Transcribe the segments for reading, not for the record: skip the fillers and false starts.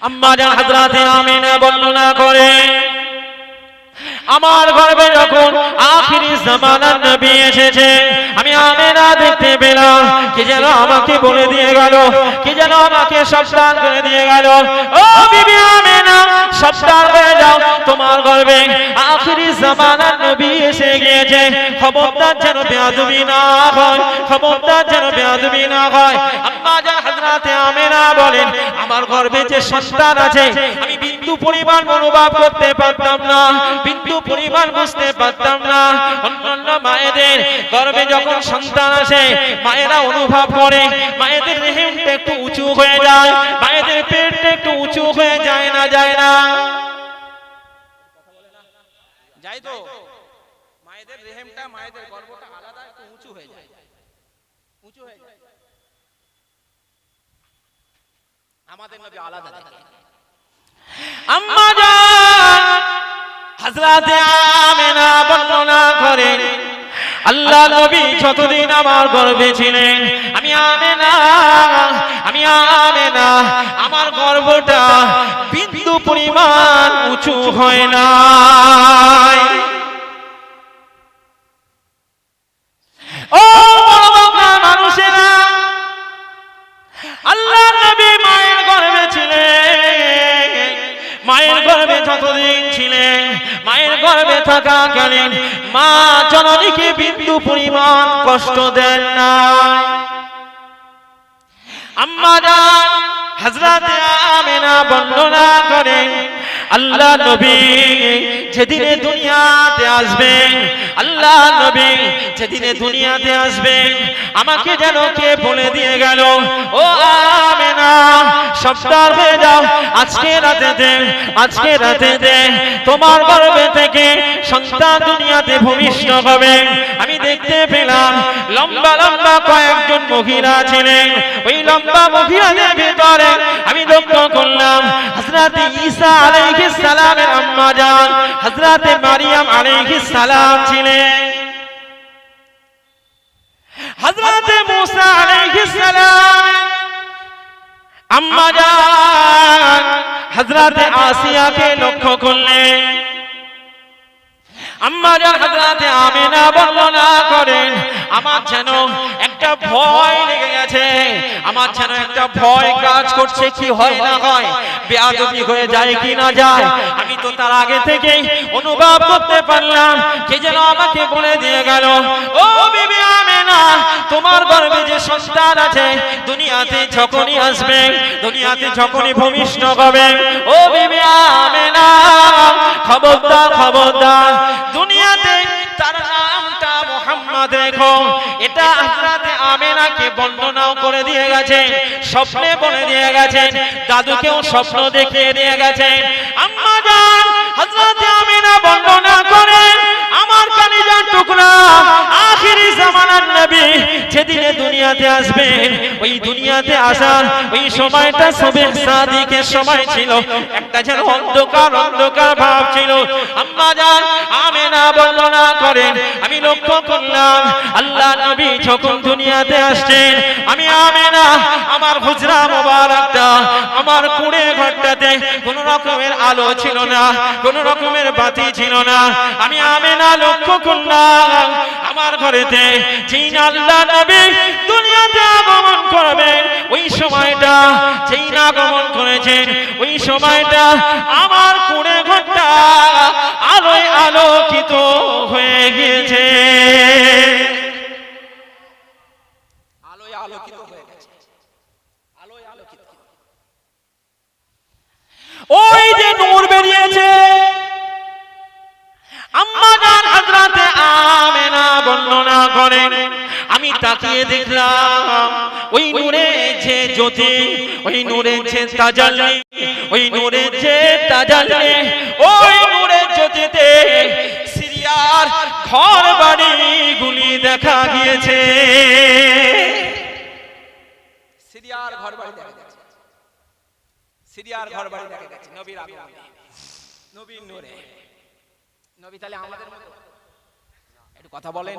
আম্মা জান হযরতে আমিনা বর্ণনা করে আমার গর্ভে যখন আখিরি জামানার নবী এসেছে আমি আমিনা দেখতে পেলাম কি যেন আমাকে বলে দিয়ে গেল কি যেন আমাকে সাবধান করে দিয়ে গেল ও বিবি আমিনা সাবধান হয়ে যাও তোমার গর্ভে আখিরি জামানার নবী এসে গিয়েছে খবরদার যেন বেয়াদবি না হয় খবরদার যেন বেয়াদবি না হয় আম্মা জান হযরতে আমিনা বলেন আমার গর্ভে যে সন্তান আছে আমি বিন্দু পরিমাণ অনুভব করতে পারতাম না বিন্দু পরিমাণ বুঝতে পারতাম না অন্যান্য মায়েদের গর্ভে যখন সন্তান আসে মায়েরা অনুভব করে মায়েদের রেহেমটা একটু উঁচু হয়ে যায় মায়েদের পেটটা একটু উঁচু হয়ে যায় না যায় তো মায়েদের রেহেমটা মায়েদের গর্ভটা আলাদা একটু উঁচু হয়ে যায় আমাদের নবী আলাদা দেখে আম্মা জান হযরতে আমিনা বর্ণনা করেন আল্লাহ নবী যতদিন আমার গর্ভে ছিলেন আমি আমিনা আমার গর্ভটা বিন্দু পরিমাণ উঁচু হয় না ও মানুষেরা আল্লাহ নবী মায়ের গর্ভে ছিলেন মায়ের গর্ভে যতদিন ছিলেন মায়ের গর্ভে থাকাকালীন মা জননীকে বিন্দু পরিমাণ কষ্ট দেন না আম্মা জান হযরতে আমিনা বর্ণনা করেন আল্লাহ নবী যেদিনে দুনিয়াতে আসবেন আল্লাহ নবী যেদিনে দুনিয়াতে আসবেন আমাকে যেন কে বলে দিয়ে গেল ও আমিনা সাবধান হয়ে যাও আজকে রাতে তোমার গর্ভে থেকে সন্তান দুনিয়াতে ভূমিষ্ঠ হবে আমি দেখতে পেলাম লম্বা লম্বা কয়েকজন মহিলা ছিলেন ওই লম্বা মহিলাদের ভিতরে আমি লক্ষ্য করলাম হযরতে ঈসা আলাইহিস সালামের আম্মা জান হযরতে মারিয়াম আলাইহিস সালাম ছিলেন হযরতে মুসা আলাইহিস সালাম আম্মা জান হযরতে আসিয়াকে লক্ষ্য করলেন আম্মা জান হযরতে আমিনা বর্ণনা করেন আমার যেন একটা ভয় লেগে গেছে আমার যেন একটা ভয় কাজ করছে কি হয় না হয় বেয়াদবি হয়ে যায় কি না যায় আমি তো তার আগে থেকেই অনুভব করতে পারলাম কে যেন আমাকে বলে দিয়ে গেল ও বিবি আমিনা তোমার গর্ভে যে সন্তান আছে দুনিয়াতে যখনই আসবে দুনিয়াতে যখনই ভূমিষ্ঠ হবে ও বিবি আমিনা খবরদার দুনিয়াতে তার নামটা মুহাম্মদ রেখো এটা হযরতে আমিনাকে বর্ণনাও করে দিয়ে গেছেন স্বপ্নে বলে দিয়ে গেছেন দাদুকেও স্বপ্ন দেখিয়ে দিয়ে গেছেন আম্মা জান হযরতে আমিনা বর্ণনা করেন আমার কলিজার টুকরা আখিরি জামানার নবী যেদিনে দুনিয়াতে আসবেন ওই দুনিয়াতে আসার ওই সময়টা সুবহ সাদিকের সময় ছিল একটা যেন অন্ধকার ভাব ছিল আম্মা জান আমিনা বর্ণনা করেন আমি লক্ষ্য করলাম আল্লাহ নবী যখন দুনিয়াতে আসছেন আমি আমিনা আমার হুজরা মোবারকটা আমার কুঁড়ে ঘরটাতে কোন রকমের আলো ছিল না কোন রকমের বাতি ছিল না আমি আমিনা লক্ষ্য করলাম আমার ঘরেতে যেই আল্লাহ নবী দুনিয়াতে আগমন করবেন ওই সময়টা যেই না আগমন করেছেন ওই সময়টা আমার কুঁড়ে ঘরটা আলোয় আলোকিত হয়ে গিয়েছে আলোয় আলোকিত হয়ে গেছে আলোয় আলোকিত ওই যে নূর বেরিয়েছে আম্মা জান হযরতে আমিনা বর্ণনা করেন আমি তাকিয়ে দেখলাম ওই নূরে যে জ্যোতি ওই নূরে যে তাজাল্লি ওই নূরে যে তাজাল্লি ওই নূরের জ্যোতিতে সিরিয়ার ঘর বাড়িগুলি দেখা গিয়েছে সিরিয়ার ঘর বাড়ি দেখা গেছে সিরিয়ার ঘর বাড়ি দেখা গেছে নবীর আগমনে নবীর নূরে নবী তাহলে আমাদের মতো একটু কথা বলেন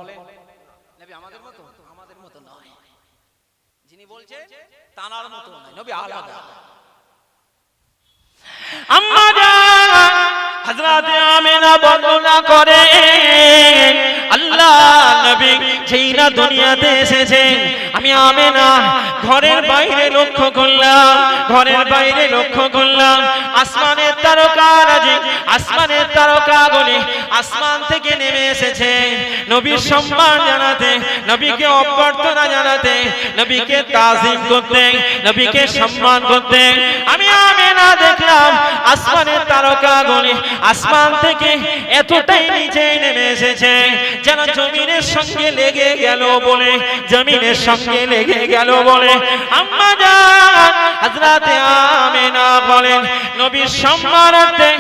নবী আমাদের মতো নয় যিনি বলছে তানার মতো নয় নবী আলাদা হযরতে আমিনা বর্ণনা করে আল্লাহ নবী যেই না দুনিয়াতে এসেছেন আমি আমিনা ঘরের বাইরে লক্ষ্য করলাম, ঘরের বাইরে লক্ষ্য করলাম আসমানের তারকারাজি, আসমানের তারকাগুলি আসমান থেকে নেমে এসেছে নবীর সম্মান জানাতে, নবীকে অভ্যর্থনা জানাতে, নবীকে তাজিম করতে, নবীকে সম্মান করতে। আমি আমিনা দেখলাম আসমানের তারকাগুলি আসমান থেকে এতটাই নিচে নেমে এসেছে যেন জমিনের সঙ্গে লেগে গেল বলে, জমিনের সঙ্গে লেগে গেল বলে আম্মা জান হযরতে আমিনা বলেন নবীর সম্মানার্থে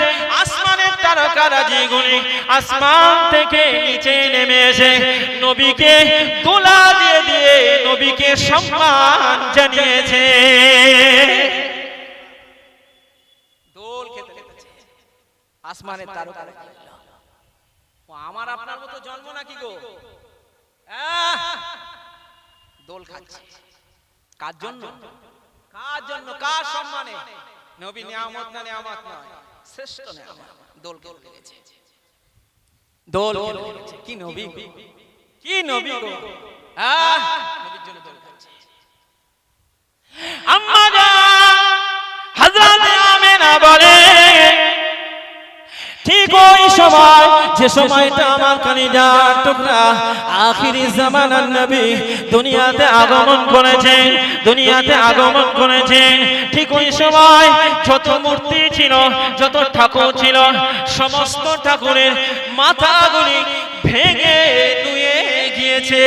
আসমানের তারকারাজিগুলি আসমান থেকে নিচে নেমে এসে নবীকে গোলা দিয়ে দিয়ে নবীকে সম্মান জানিয়েছে। দোল খেতে লেগেছে আসমানের তারকা। আমার আপনার মতো জন্ম নাকি গো? দোল খাচ্ছে কার জন্য? কার জন্য? কার সম্মানে? নবী নিয়ামত না নিয়ামত নয়, শ্রেষ্ঠ নিয়ামত। দোল খেতে লেগেছে, দোল খেতে লেগেছে। কি নবী, কি নবী গো! নবীর জন্য দোল খাচ্ছে। আম্মা জান হযরতে আমিনা বলে ঠিক ওই সময় যে সময়টা আমার কলিজার টুকরা আখিরি জামানার নবী দুনিয়াতে আগমন করেছেন, দুনিয়াতে আগমন করেছেন, ঠিক ওই সময় যত মূর্তি ছিল, যত ঠাকুর ছিল, সমস্ত ঠাকুরের মাথাগুলি ভেঙে নুয়ে গিয়েছে।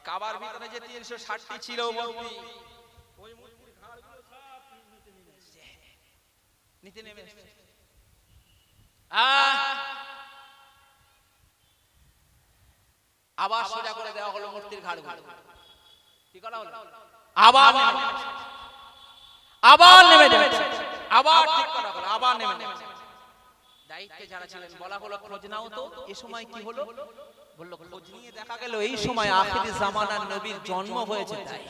কাবার ভিতরে যে 360টি ছিল মূর্তি, ওই মূর্তির ঘাড়গুলো সব নিতে নেমে এসেছে। আবার সোজা করে দেওয়া হলো মূর্তির ঘাড়গুলো। কি করা হলো? আবার আবার নেমে যাচ্ছে, আবার ঠিক করা হলো, আবার নেমে যাচ্ছে। দায়িত্বে যারা ছিলেন বলা হলো খোঁজ নাও তো এই সময় কি হলো। বলল খোঁজ নিয়ে দেখা গেল এই সময় আখিরি জামানার নবীর জন্ম হয়েছে। তাই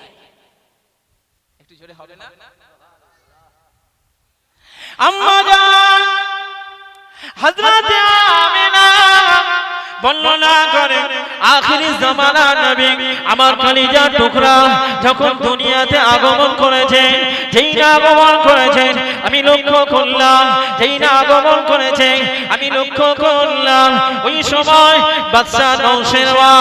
একটু জোরে হবে না? আম্মা জান হযরতে আমিনা বর্ণনা করেন আখিরি জামানার নবী আমার কলিজার টুকরা যখন দুনিয়াতে আগমন করেছেন, যেই না আগমন করেছেন আমি লক্ষ্য করলাম, যেই না আগমন করেছেন আমি লক্ষ্য করলাম ওই সময় বাদশা নওশেরওয়া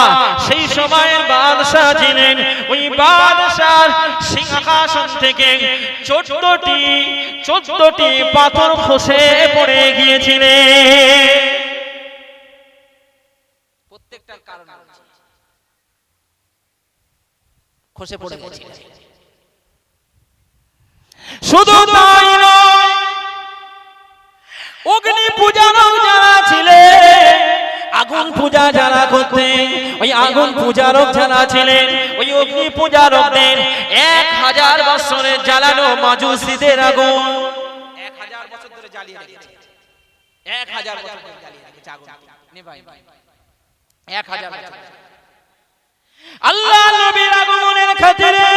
সেই সময়ের বাদশা ছিলেন, ওই বাদশার সিংহাসন থেকে 14টি পাথর খসে পড়ে গিয়েছিলেন। প্রত্যেকটার কারণ খসে পড়ে গেছে। শুধু তাই নয়, অগ্নি পূজারক যারা ছিলেন, আগুন পূজা যারা করতেন, ওই আগুন পূজারক যারা ছিলেন, ওই অগ্নি পূজারকদের 1000 বছরের জ্বালানো মাজুসীদের আগুন 1000 বছর ধরে জ্বালিয়ে রেখেছে। 1000 বছর ধরে জ্বালিয়ে রেখেছে আগুন। নে ভাই 1000 বছর। আল্লাহ নবীর আগমনের খাতিরে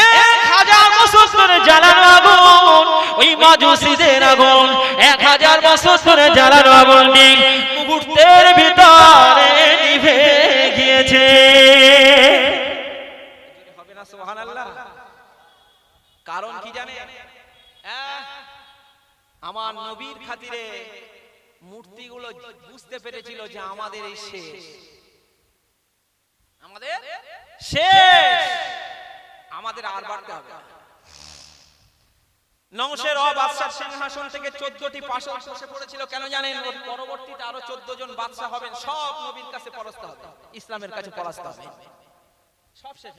1000 বছর ধরে জ্বালানো আগুন, ওই মাজুসীদের আগুন 1000 বছর ধরে জ্বালানো আগুন মুহূর্তের ভিতরে নিভে গিয়েছে। হবে না সুবহানাল্লাহ? কারণ কি জানে? আমার নবীর খাতিরে মূর্তিগুলো বুঝতে পেরেছিল যে আমাদের এই শেষ, আমাদের শেষ, আমাদের আর বাড়তে হবে। নওশেরওয়া বাদশার সিংহাসন থেকে 14টি পাথর খসে পড়েছিল। কেন জানেন? পরবর্তীতে আরো 14 জন বাদশা হবেন, সব নবীর কাছে পরাস্ত হবে, ইসলামের কাছে পরাস্ত হবে, সব শেষ।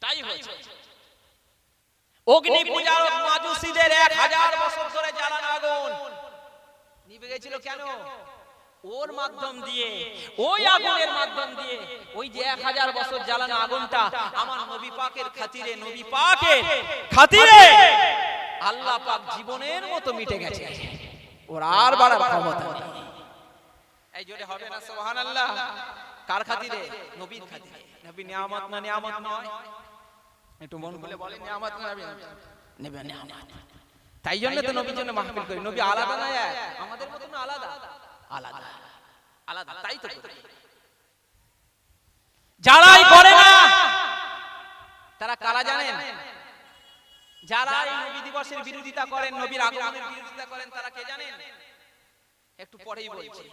তাই হয়েছে অগ্নি পূজারক মাজুসীদের 1000 বছর ধরে জ্বালানো আগুন নিভে গেছিল। কেন? ওর মাধ্যম দিয়ে, ওই আগুনের মাধ্যম দিয়ে, ওই যে 1000 বছর জ্বালানো আগুনটা আমার নবী পাকের খাতিরে, নবী পাকের খাতিরে আল্লাহ পাক জীবনের মতো মিটে গেছে। ওর আর বাড়ার ক্ষমতা নেই। এই জোরে হবে না সুবহানাল্লাহ? কার খাতিরে? নবীর খাতিরে। নবী নিয়ামত না নিয়ামত নয়? একটু মন খুলে বলেন নিয়ামত নেবে নিয়ামত। তাই জন্য তো নবীর জন্য মাহফিল করি। নবী আলাদা না এক, আমাদের মতো না, আলাদা আলাদা আলাদা। তাই তো যারাই করে না তারা কারা জানেন? যারা এই নবী দিবসের বিরোধিতা করেন, নবীর আগমনের বিরোধিতা করেন, তারা কে জানেন? একটু পরেই বলছি,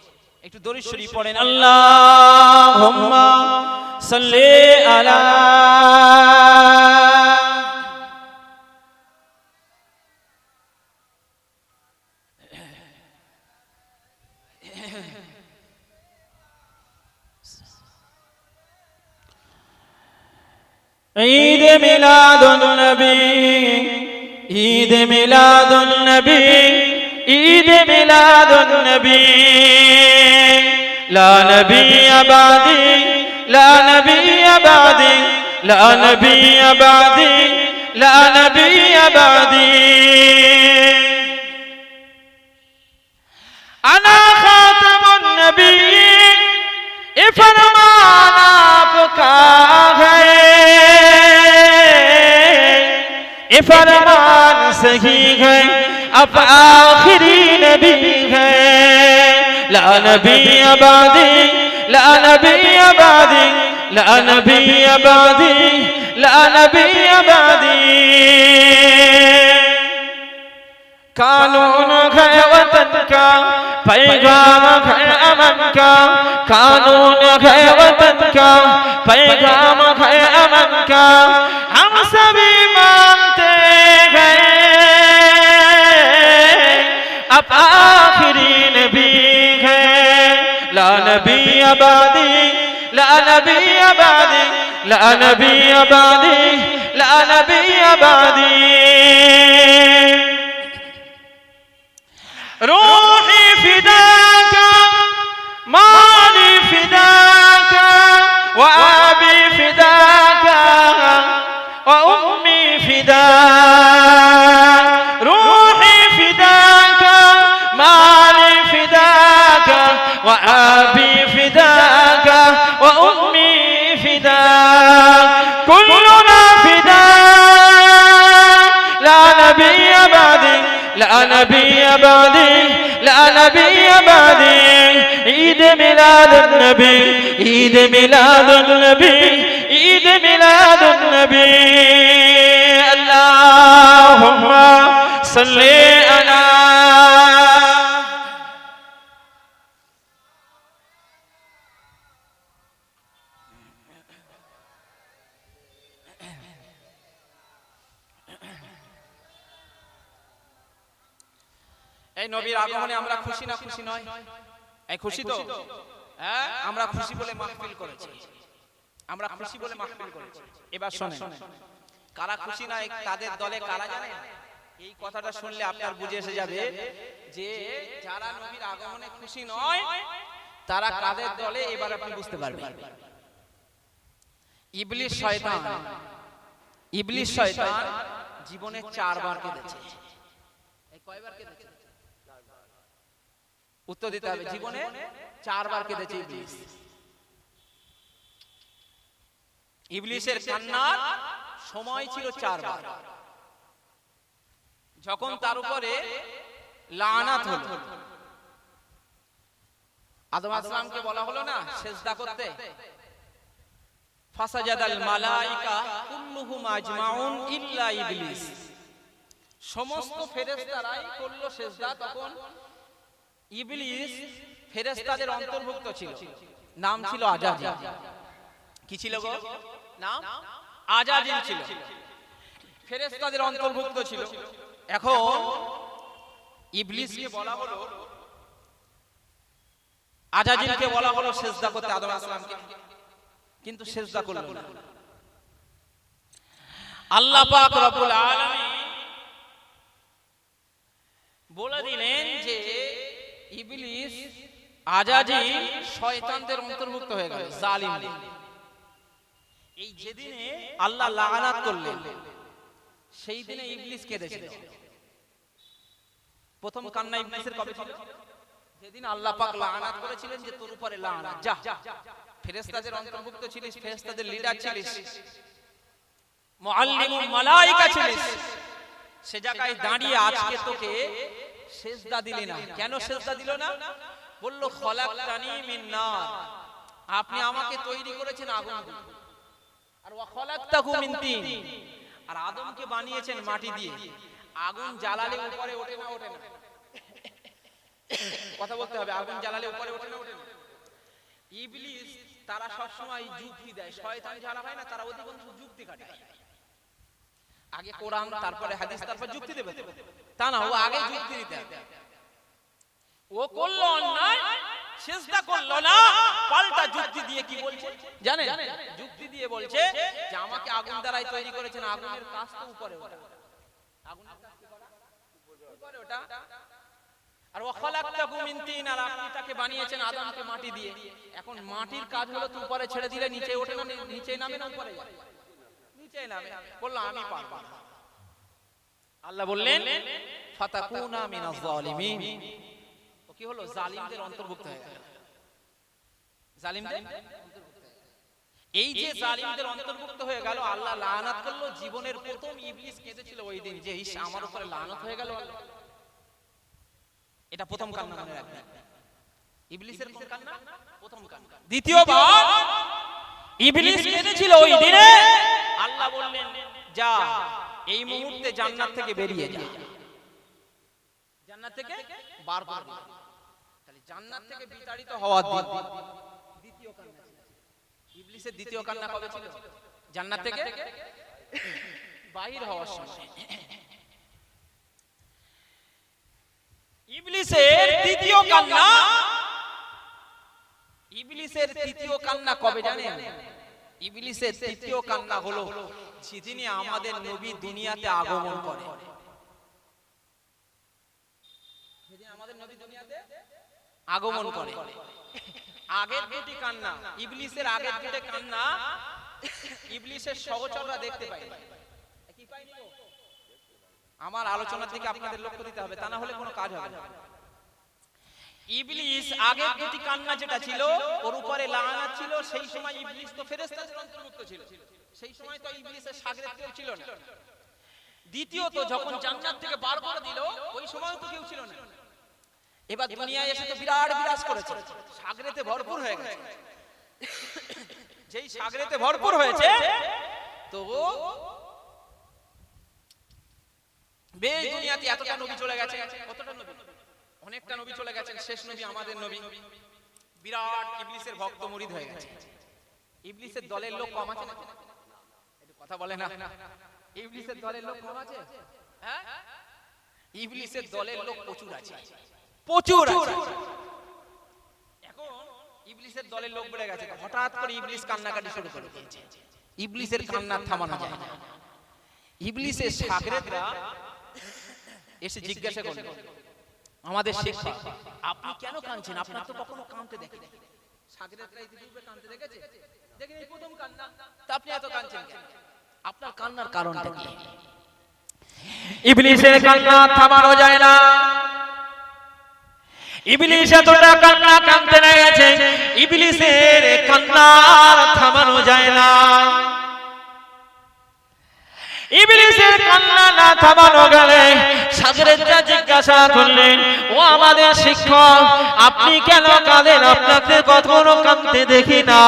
একটু দরুদ শরীফ পড়েন। আল্লাহুম্মা সাল্লি আলা ঈদ মিলাদুন নবী, ঈদ মিলাদুন নবী, ঈদ মিলাদুন নবী, লা নবী আবাদি, লা নবী আবাদি, লা নবী আবাদি, লা নবী আবাদি। আনা খাতামুন নবিয়্যিন, ये फरमान आपका है, ये फरमान सही है, अब आखिरी नबी है। ला नबी आबादी, ला नबी आबादी, ला नबी आबादी, ला नबी आबादी। कानून है वतन का, पैगाम है अमन का, कानून है वतन का, पैगाम है अमन का, हम सभी मानते हैं। अब आखिरी नबी है, ला नबी आबादी, ला नबी आबादी, ला नबी आबादी, ला नबी आबादी। रूही फिदाका, माली फिदाका, व अबी फिदाका, व उम्मी फिदाका। रूही फिदाका, माली फिदाका, व अबी फिदाका, व उम्मी फिदाका। कुल्लुना फिदाका, ला नबी आबादी, ला नबी आबादी, ला नबी आबादी। ईद मिलादुन नबी, ईद मिलादुन नबी, ईद मिलादुन नबी। अल्लाहुम्मा सल्ली अला। এই নবীর আগমনে আমরা খুশি না খুশি নয়? এই খুশি তো? হ্যাঁ, আমরা খুশি বলে মাহফিল করেছি, আমরা খুশি বলে মাহফিল করেছি। এবার শুনেন, কারা খুশি না তাদের দলে কারা জানেন? এই কথাটা শুনলে আপনার বুঝে এসে যাবে যে যারা নবীর আগমনে খুশি নয় তারা কাদের দলে, এবার আপনি বুঝতে পারবেন। ইবলিস শয়তান, ইবলিস শয়তান জীবনে 4 বার কেঁদেছে। এই কয়বার কেঁদেছে? উত্তর দিতে হবে। জীবনে 4 বার কেঁদেছে ইবলিস। ইবলিসের কান্নার সময় ছিল 4 বার। যখন তার উপরে লানাত হলো, আদম আলাইহিস সালামকে বলা হলো না সিজদা করতে, ফাসাজাদাল মালাইকা কুল্লুহুম আজমাউন ইল্লা ইবলিস, সমস্ত ফেরেশতারাই করলো সিজদা। তখন ইবলিস ফেরেশতাদের অন্তর্ভুক্ত ছিল, নাম ছিল আজাজিল। কি ছিল গো? নাম আজাজিল ছিল, ফেরেশতাদের অন্তর্ভুক্ত ছিল। এখন ইবলিসকে বলা হলো, আজাজিলকে বলা হলো সিজদা করতে আদম আলাইহিস সালামকে, কিন্তু সিজদা করল না। আল্লাহ পাক রব্বুল আলামিন বলে দিলেন যে ইবলিস আজাজিল শয়তানদের অন্তর্ভুক্ত হয়ে গেল, জালিম। এই যেদিনে আল্লাহ লাআনাত করলেন সেই দিনে ইবলিস কেঁদেছিল। প্রথম কান্না ইবলিসের কবে ছিল? যেদিন আল্লাহ পাক লাআনাত করেছিলেন যে তোর উপরে লাআনাত, যা। ফেরেশতাদের অন্তর্ভুক্ত ছিলিস, ফেরেশতাদের লিডার ছিলিস, মুআল্লিমুল মালায়েকা ছিলিস, সে জায়গায় দাঁড়িয়ে আজকে তোকে সেজদা দিলি না। কেন সেজদা দিল না? বলল খলাকতানি মিন নার, আপনি আমাকে তৈরি করেছেন আগুন দিয়ে, আর ওয়া খলাকতাহু মিন তিন, আর আদমকে বানিয়েছেন মাটি দিয়ে। আগুন জ্বালালে উপরে ওঠে না? ওঠে না? কথা বলতে হবে, আগুন জ্বালালে উপরে ওঠে না? ওঠে না? ইবলিস তারা সব সময় যুক্তি দেয়, শয়তান যারা হয় না তারা অধিকাংশ যুক্তি কাটে। আগে কোরআন, তারপরে হাদিস, তারপর যুক্তি দেবে, তা না, ও আগে যুক্তি দিতে হবে। ও করলো অন্যায়, সেজদা করলো না, পাল্টা যুক্তি দিয়ে কি বলছে জানেন? যুক্তি দিয়ে বলছে যে আমাকে আগুন দ্বারাই তৈরি করেছেন, আগুনের কাজ তো উপরে ওঠা, আগুনের কাজ কি করা? উপরে ওঠা। আর ওয়া খলাকতাহু মিন তিন, আর আপনি তাকে বানিয়েছেন আদমকে মাটি দিয়ে। এখন মাটির কাজ হলো তো উপরে ছেড়ে দিলে নিচে ওঠে না? নিচে নামে না উপরে যায়? নিচে নামে। বললো আমি পারবো না। আল্লাহ বললেন ফাতাকুনা মিনাজ জালিমিন, ও কি হলো? জালিমদের অন্তর্ভুক্ত হয়ে গেল। জালিমদের অন্তর্ভুক্ত হয়ে গেল। এই যে জালিমদের অন্তর্ভুক্ত হয়ে গেল, আল্লাহ লানাত করলো। জীবনের প্রথম ইবলিস কেঁদেছিল ওই দিন যে ইস আমার উপরে লানাত হয়ে গেল। এটা প্রথম কান্না, মনে রাখবেন। ইবলিসের কোন কান্না? প্রথম কান্না। দ্বিতীয়বার ইবলিস কেঁদেছিল ওই দিনে। আল্লাহ বললেন যা, এই মুহূর্তে জান্নাত থেকে বেরিয়ে যা, জান্নাত থেকে বার বার। তাহলে জান্নাত থেকে বিতাড়িত হওয়ার দিন দ্বিতীয় কান্না ছিল। ইবলিসের দ্বিতীয় কান্না কবে ছিল? জান্নাত থেকে বাহির হওয়ার সময়। ইবলিসের তৃতীয় কান্না, ইবলিসের তৃতীয় কান্না কবে জানেন? ইবলিসের তৃতীয় কান্না হলো যেদিন আমাদের নবী দুনিয়াতে আগমন করে। যেদিন আমাদের নবী দুনিয়াতে আগমন করে, আগের দুটি কান্না, ইবলিসের আগের দুটি কান্না ইবলিসের সহচররা দেখতে পায়। কি পায়নি গো? আমার আলোচনা থেকে আপনাদের লক্ষ্য দিতে হবে, তা না হলে কোনো কাজ হবে না। ইবলিস আগের দুটি কান্না যেটা ছিল ওর উপরে লানাত ছিল। সেই সময় ইবলিস তো ফেরেশতাদের অন্তর্ভুক্ত ছিল, সেই সময় তো ইবলিসের শাগরেদ কেউ ছিল না। দ্বিতীয়ত যখন জান্নাত থেকে বার করে দিল ওই সময় তো কেউ ছিল না। এবার দুনিয়ায় এসে তো বিরাট বিরাজ করেছে, শাগরেদে ভরপুর হয়ে গেছে। যেই শাগরেদে ভরপুর হয়েছে তো বেশ দুনিয়াতে এতটা নবী চলে গেছে। কতটা নবী? অনেকটা নবী চলে গেছেন। শেষ নবী আমাদের নবী। বিরাট ইবলিসের ভক্ত মুরিদ হয়ে গেছে। ইবলিসের দলের লোক কম আছে না? একটু কথা বলে না। ইবলিসের দলের লোক কম আছে? হ্যাঁ, ইবলিসের দলের লোক প্রচুর আছে, প্রচুর আছে। এখন ইবলিসের দলের লোক বেড়ে গেছে। হঠাৎ করে ইবলিস কান্নাকাটি শুরু করে দিয়েছে। ইবলিসের কান্না থামানো যায় না। ইবলিসের শাগরেদরা এসে জিজ্ঞাসা করলেন আমাদের শিক্ষক, আপনি কেন কাঁদছেন? আপনার তো কখনো কাঁদতে দেখিনি। শাগরেদরা ইতিপূর্বে কাঁদতে দেখেছে? দেখেন, এই প্রথম কান্না। তা আপনি এত কাঁদছেন কেন? আপনার কান্নার কারণটা কি? ইবলিসের কান্না থামানো যায় না। ইবলিস এতটা কান্না কাঁদতে লেগেছে, ইবলিসের কান্না থামানো যায় না। ইবলিসের কান্না না থামানো গেলে শাগরেদরা জিজ্ঞাসা করলেন, ও আমাদের শিক্ষক, আপনি কেন কাঁদেন? আপনাকে কখনো কাঁদতে দেখি না,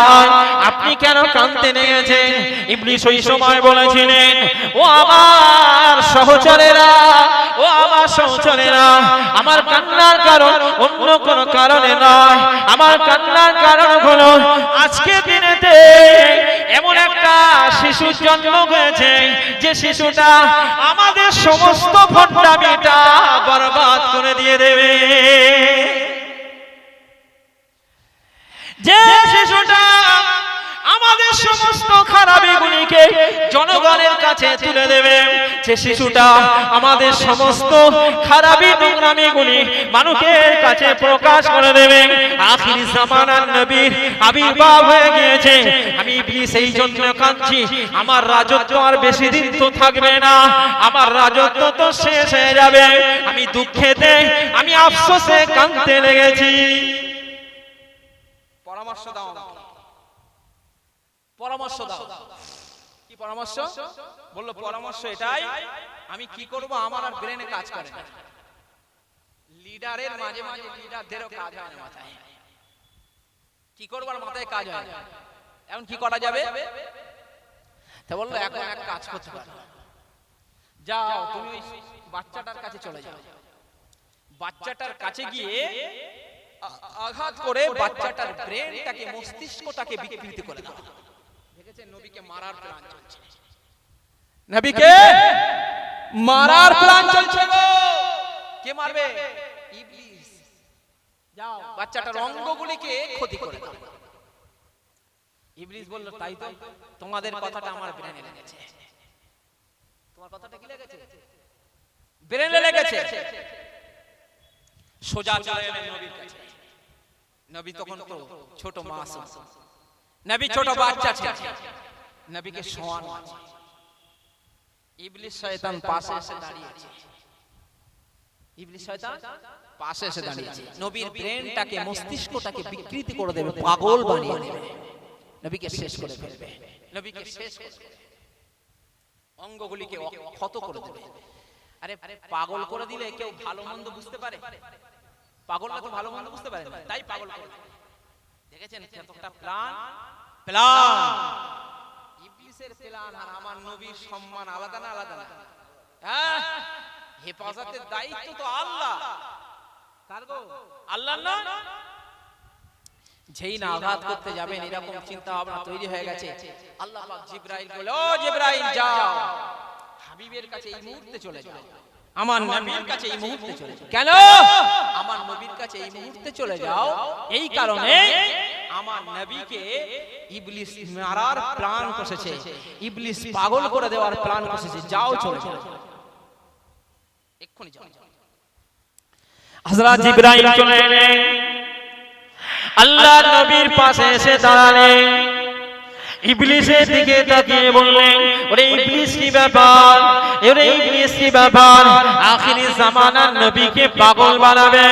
আপনি কেন কাঁদতে লেগেছেন? ইবলিস ওই সময় বলেছিলেন, ও আমার সহচরেরা, ও আমার সহচরেরা, আমার কান্নার কারণ অন্য কোন কারণে নয়। আমার কান্নার কারণ হলো আজকে দিনেতে এমন একটা শিশুর জন্ম হয়েছে যে শিশুটা আমাদের সমস্ত ভণ্ডামিটা বরবাদ করে দিয়ে দেবে। যে শিশুটা আমাদের সমস্ত খারাপিগুলিকে জনগণের কাছে তুলে দেবে, যে শিশুটা আমাদের সমস্ত খারাপি নোংরামিগুলি মানুষের কাছে প্রকাশ করে দেবে। আখির জামানার নবীর আবির্ভাব হয়ে গিয়েছে। আমি ইবলিস এই জন্য কাঁদছি, আমার রাজত্ব আর বেশি দিন তো থাকবে না, আমার রাজত্ব তো শেষ হয়ে যাবে। আমি দুঃখেতে, আমি আফসোসে কাঁদতে লেগেছি। পরামর্শ দাও, পরামর্শ দাও। কি কি পরামর্শ? বলল পরামর্শ এটাই, আমি কি করব, আমার আর ব্রেনে কাজ করে না। লিডারের মাঝে মাঝে লিডারদেরও কাজ হয় না মাথায়, কি করব আর মাথায় কাজ হয় না, এখন কি করা যাবে? তা বললো এখন এক কাজ করতে পারো, যাও তুমি ওই বাচ্চাটার কাছে চলে যাও, বাচ্চাটার কাছে গিয়ে আঘাত করে বাচ্চাটার ব্রেনটাকে, মস্তিষ্কটাকে বিকৃত করে দাও। দেখেছেন নবীকে মারার প্ল্যান চলছে, নবীকে মারার প্ল্যান চলছে গো। কে মারবে? ইবলিস। যাও বাচ্চাটার অঙ্গগুলিকে ক্ষতি করে দাও। ইবলিস বলল তাই তো, তোমাদের কথাটা আমার ব্রেনে লেগেছে। তোমার কথাটা কি লেগেছে? ব্রেনে লেগেছে। সোজা চলে এলেন নবীর কাছে। নবী তখন তো ছোট মাসুম, নবী ছোট বাচ্চা ছিলেন, নবীকে শোয়ানো আছে। ইবলিস শয়তান পাশে এসে দাঁড়িয়েছে, ইবলিস শয়তান পাশে এসে দাঁড়িয়েছে। নবীর ব্রেনটাকে, মস্তিষ্কটাকে বিকৃতি করে দেবে, পাগল বানিয়ে দেবে, নবীকে শেষ করে ফেলবে, নবীকে শেষ করে দেবে, অঙ্গগুলিকে ক্ষত করে দেবে। আরে পাগল করে দিলে কেউ ভালো মন্দ বুঝতে পারে? পাগলরা তো ভালো মন্দ বুঝতে পারে না, তাই পাগল করে দেবে। দেখেছেন কতটা প্ল্যান, প্ল্যান ইবলিসের প্ল্যান। আর আমার নবীর সম্মান আলাদা না আলাদা না? হ্যাঁ, হেফাজতের দায়িত্ব তো আল্লাহ, কার গো? আল্লাহর না? যেই না আঘাত করতে যাবেন এরকম চিন্তা ভাবনা তৈরি হয়ে গেছে, আল্লাহ পাক জিবরাইল বলে, ও জিবরাইল যাও হাবিবের কাছে এই মুহূর্তে চলে যাও, আমার নবীর কাছে এই মুহূর্তে চলে যাও। কেন? আমার নবীর কাছে এই মুহূর্তে চলে যাও এই কারণে আমার নবীকে ইবলিস মারার প্ল্যান করেছে, ইবলিস পাগল করে দেওয়ার প্ল্যান করেছে। যাও চলে যাও, এক্ষুনি যাও। হযরত জিবরাইল চলে এলেন, আল্লাহর নবীর পাশে এসে দাঁড়ালেন, ইবলিসের দিকে তাকিয়ে বললেন, ওরে ইবলিস কি ব্যাপার, ওরে ইবলিস কি ব্যাপার, আখিরি জামানার নবীকে পাগল বানাবে?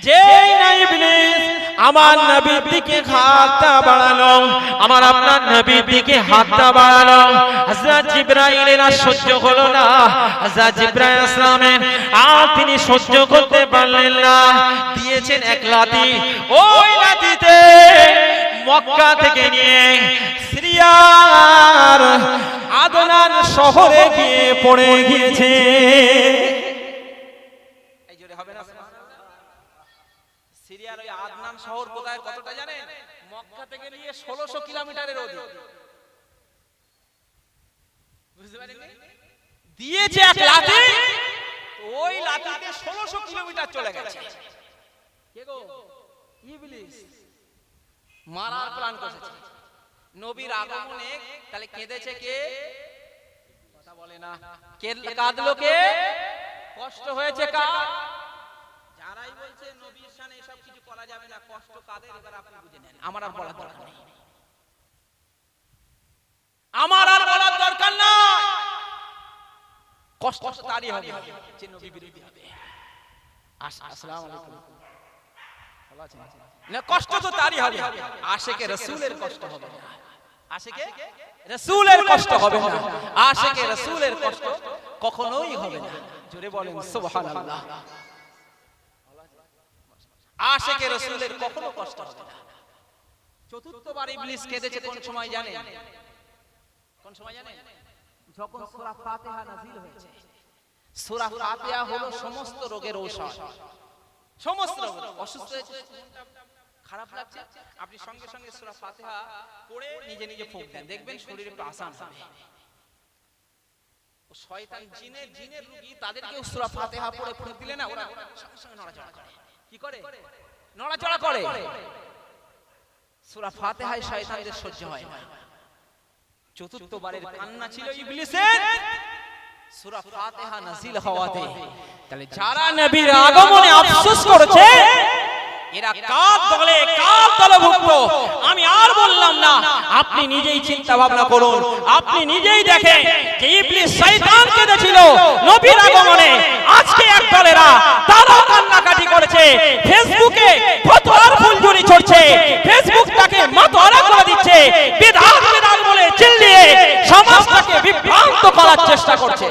যেই না ইবলিস আমার নবীর দিকে হাতটা বাড়ালো, আমার আপনার নবীর দিকে হাতটা বাড়ালো, হযরত জিবরাইলের আর সহ্য হলো না, হযরত জিবরাইল আসলামের আর তিনি সহ্য করতে পারলেন না, দিয়েছেন এক লাথি। ওই লাথিতে মক্কা থেকে নিয়ে সিরিয়ার আদনান শহরে গিয়ে পড়ে গিয়েছে। এই জোরে হবে না? সিরিয়ার ওই আদনান শহর কোথায়, কতটা জানেন? মক্কা থেকে নিয়ে 1600 কিলোমিটারের অধিক। বুঝতে পারেননি? দিয়েছে এক লাথি, ওই লাথিতে 1600 কিলোমিটার চলে গেছে। কে গো? ইবলিস মারার প্ল্যান করেছে। নবীর আগমনে তাহলে কেঁদেছে কে? কথা বলে না। কে কাঁদলো? কে কষ্ট হয়েছে? কার? যারাই বলছে নবীর শানে এসব কিছু করা যাবে না, কষ্ট কাদের এবার আপনি বুঝে নেন, আমার আর বলার দরকার নেই, আমার আর বলার দরকার নাই। কষ্ট তারই হবে যে নবী বিরোধী হবে। আসসালামু আলাইকুম, ভালো আছেন? না, কষ্ট তো তারই হবে, আশিকে রাসূলের কষ্ট হবে না, আশিকে রাসূলের কষ্ট হবে না, আশিকে রাসূলের কষ্ট কখনোই হবে না। জোরে বলেন সুবহানাল্লাহ। আশিকে রাসূলের কখনো কষ্ট হবে না। চতুর্থবার ইবলিস কেঁদেছে কোন সময় জানেন? কোন সময় জানেন? যখন সূরা ফাতিহা নাযিল হয়েছে। সূরা ফাতিহা হলো সমস্ত রোগের ঔষধ। সমস্ত রোগ, অসুস্থ হয়েছে, খারাপ লাগছে, আপনি সঙ্গে সঙ্গে সূরা ফাতিহা পড়ে নিজে নিজে ফুঁক দেন, দেখবেন শরীরে একটু আসান হবে। ও শয়তান জিনের রোগী, তাদেরকে সূরা ফাতিহা পড়ে ফুঁক দিলে না, ওরা সঙ্গে সঙ্গে নড়াচড়া করে। কি করে? নড়াচড়া করে। সূরা ফাতিহায় শয়তানদের সহ্য হয় না। চতুর্থবারের কান্না ছিল ইবলিসের সূরা ফাতিহা নাযিল হওয়াতে। তাহলে যারা নবীর আগমনে আফসোস করেছে এরা কার দলে, কার দলভুক্ত আমি আর বললাম না, আপনি নিজেই চিন্তা ভাবনা করুন, আপনি নিজেই দেখেন যে ইবলিস শয়তান কেঁদেছিল নবীর আগমনে, আজকে এক দলেরা তারা কান্নাকাটি করেছে, ফেসবুকে ফতোয়ার ফুলঝুরি ছড়ছে, ফেসবুকটাকে মাতোয়ারা করে দিচ্ছে, বিদআত বিদআত বলে চিল্লিয়ে সমাজটাকে বিভ্রান্ত করার চেষ্টা করছে।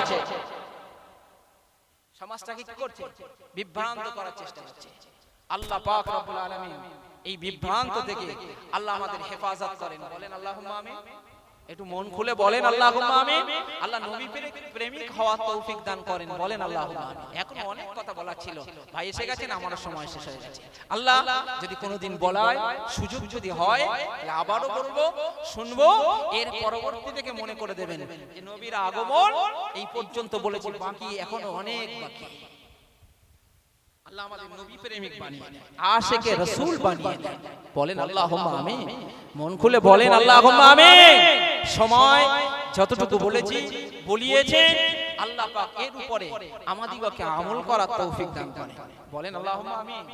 সমাজটাকে কি করছে? বিভ্রান্ত করার চেষ্টা করছে। আল্লাহ পাক রব্বুল আলামিন এই বিভ্রান্ত থেকে আল্লাহ আমাদের হেফাজত করেন। বলেন আল্লাহুম্মা আমিন। একটু মন খুলে বলেন আল্লাহুম্মা আমিন। আল্লাহ নবী প্রেমিক হওয়ার তৌফিক দান করেন। বলেন আল্লাহুম্মা আমিন। এখন অনেক কথা বলার ছিল, ভাই এসে গেছেন, আমার সময় শেষ হয়ে গেছে। আল্লাহ যদি কোনোদিন বলায়, সুযোগ যদি হয়, তাহলে আবারও বলবো, শুনবো, এর পরবর্তী থেকে মনে করে দেবেন যে নবীর আগমন এই পর্যন্ত বলেছি, বাকি এখনো অনেক বাকি। আল্লাহ আমাদের নবী প্রেমিক বানিয়ে দেন, আশিকে রাসূল বানিয়ে দেন। বলেন আল্লাহুম্মা আমিন। মন খুলে বলেন আল্লাহুম্মা আমিন। সময় যতটুকু বলেছি, বলিয়েছেন, আল্লাহ পাক এর উপরে আমাদিগকে আমল করার তৌফিক দান করেন। বলেন আল্লাহুম্মা আমিন।